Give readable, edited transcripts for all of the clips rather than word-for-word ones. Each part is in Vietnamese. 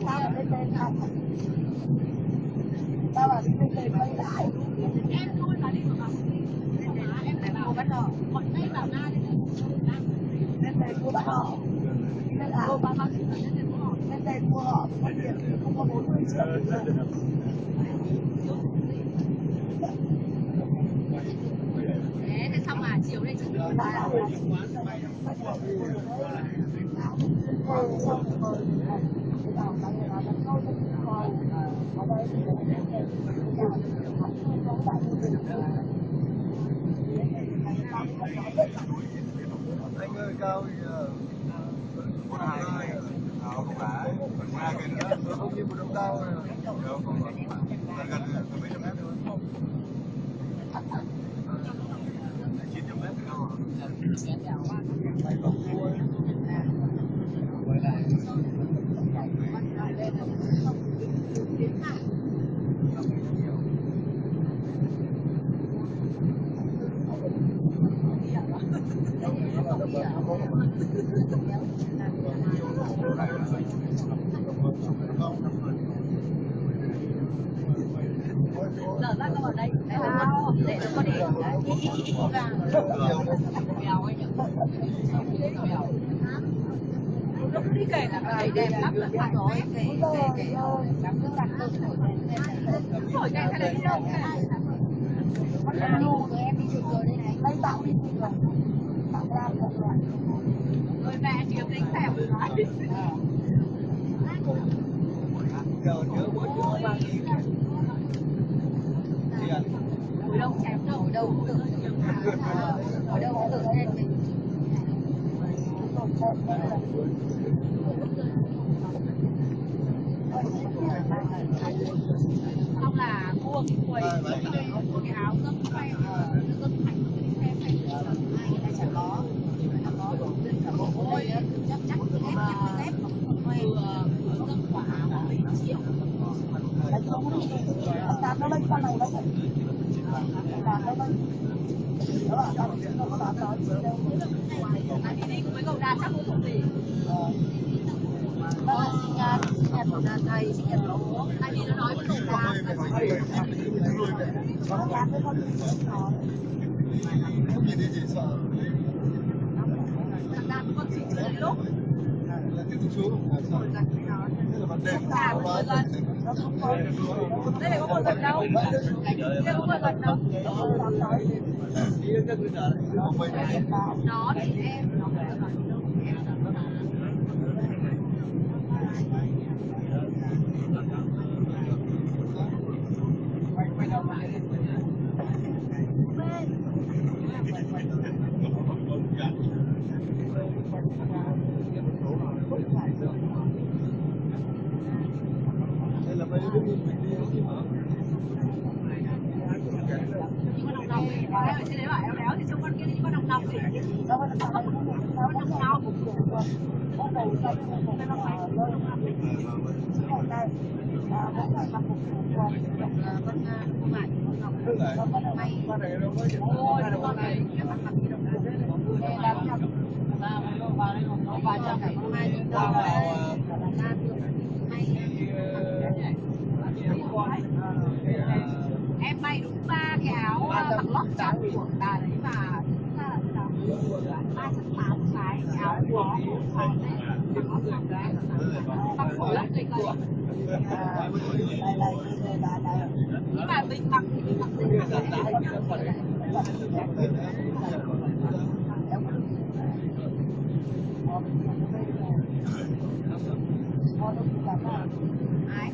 tao là lên đây này. Tao là đi lên đây quay lại. Em thôi là đi vào em phải vào bắt đầu. Bọn đây bảo ra lên đây mua bắt đầu. Lên áo ba bác lên đây mua họ có tiền không có 40 triệu. Thế xong là chiều đây chị đi vào. Anh ơi cao thì một hàng ơi không phải còn hai cái nữa tôi không như một đông cao rồi đâu không gần mấy trăm mét thôi 900 mét đâu Giờ ra con ở đây để nó có đi lúc đi kể là cái đẹp lắm là phải rồi kể lắm cứ đặt rồi cái này đi đâu con làm luôn rồi em đi chụp rồi đây này đây tạo đi rồi tạo ra rồi mẹ chị em đánh thèm rồi giờ nhớ mỗi chỗ mang đi ở đâu chém đâu ở đâu cũng được ở đâu cũng được thêm mình xong là mua cái quầy cái áo gấp quay gấp thành xem này ai người ta chả có đủ lên cả bộ thôi chắc ép quay gấp quả mấy triệu làm nó lên con này nó làm nó lên đó là nó có làm rồi đi cùng với cậu Đạt chắc cũng không gì sinh nhật của Đạt thầy sinh nhật của bố tại vì nó nói với cậu Đạt nó làm với con không nhìn thấy gì sợ thằng Đạt con chỉ chơi lúc tiếp tục xuống đây là vấn đề đây này có một lần đâu đây có một lần đâu nó thì em nó đây là mấy đứa mình đi ở trên đấy bảo éo đéo thì trông con kia đi con đồng gì con đồng nào em may đúng 3 cái áo bằng lót trong của bà đấy mà ba trăm tám cái áo có bằng khổ lắm người cây nhưng mà mình mặc thì mình mặc ai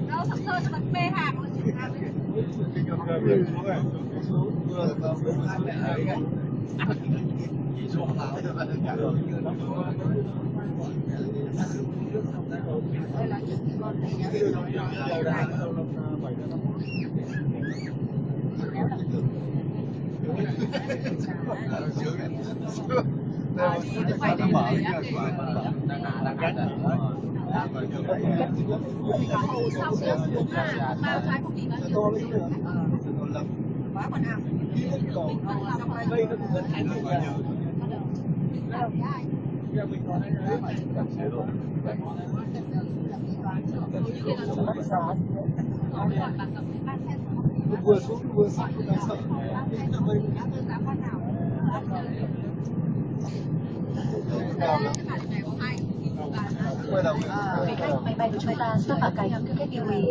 đâu thằng Sơn nó vẫn bê hàng rồi chị làm đây là những con này phải để hầu xong nữa xuống là ba trái không đi bao nhiêu quá quần áo. Vừa xuống vừa sạch cũng đáng sợ. Vị khách máy bay của chúng ta sắp hạ cánh, thưa khách lưu ý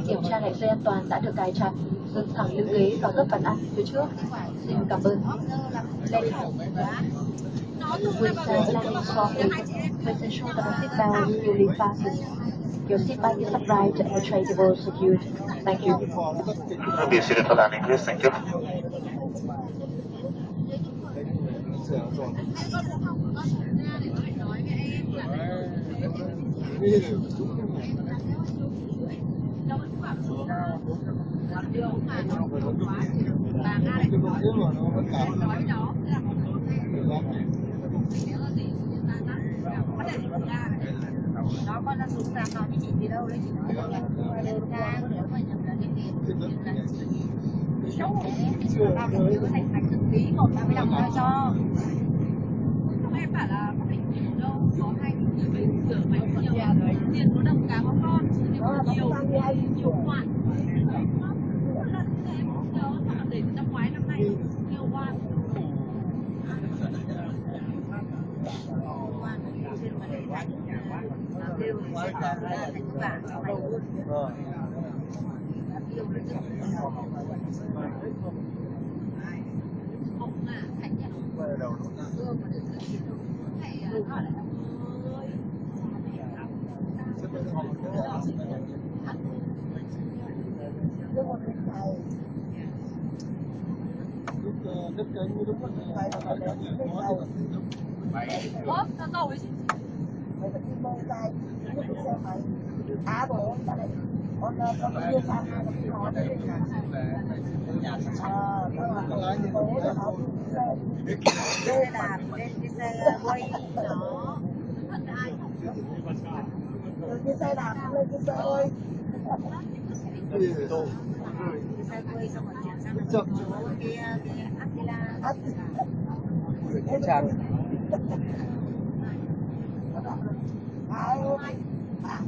kiểm tra lại dây an toàn đã được cài chặt, dựng thẳng lưng ghế và gấp bàn ăn phía trước. Xin cảm ơn. With the landing softly, please ensure that the seatbelt is fully fastened. Your seat back is upright and the tray table secured. Thank you. Be seated for landing, please. Thank you. Nó con nó xuống ra nó chỉ đi đâu đấy chỉ nó lên ra nữa mà nhập là cái tiền tao phải nhớ thành từng tí một tao mới đọc ra cho. Không em bảo là có phải đâu có hai người rửa máy nhiều tiền có đồng cả con nhiều khoản lần thế nhớ mà để năm ngoái năm nay nhiều khoản đều sẽ là thành quả sau này luôn. Yêu là rất không là thành nhá. Mà được này gọi là Đất cánh đúng là tay là nó rồi chứ. Mày phải đi mơ dài, nó cứ xe máy. À bố, ta lại con đưa sang hai con nói đây. Bố để nó xe đạp lên cái xe quay nó thật ai từ cái xe đạp lên cái xe quay. Cái xe quay xong rồi chuyển sang chỗ cái Attila.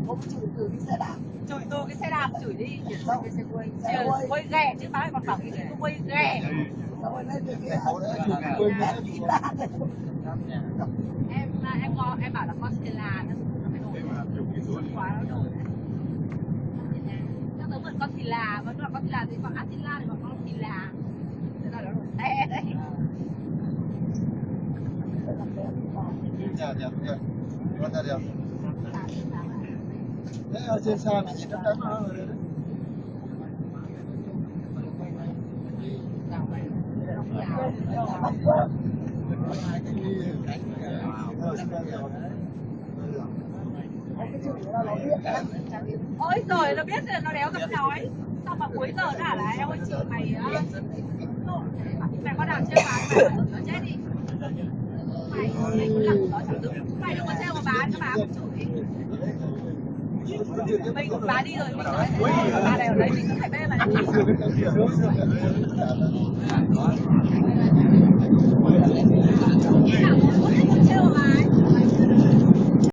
Không chửi từ cái xe đạp. Chửi từ cái xe đạp chửi đi chuyển sang cái xe quay. Quay ghẻ chứ bác còn bảo cái quay ghẻ. Xong rồi lên từ cái em bảo là con Stella nó phải nổi quá nó nổi. Nó giống con Stella vẫn là con Stella thì con Attila thì con Stella. Thế là nó nổi té đấy. đẹp. Thế ở trên xa mình nhìn nó nó rồi đấy. Ôi rồi nó biết rồi nó đéo dám nói. Sao mà cuối giờ nó hả là em ơi chị mày mày có đàn treo bán mày nó chết đi. Mày có làm nó chẳng được. Mày đừng có treo mà bán các bà không chửi. Mình bán đi rồi mình nói thế bà này ở đây mình cũng phải bê mà đi.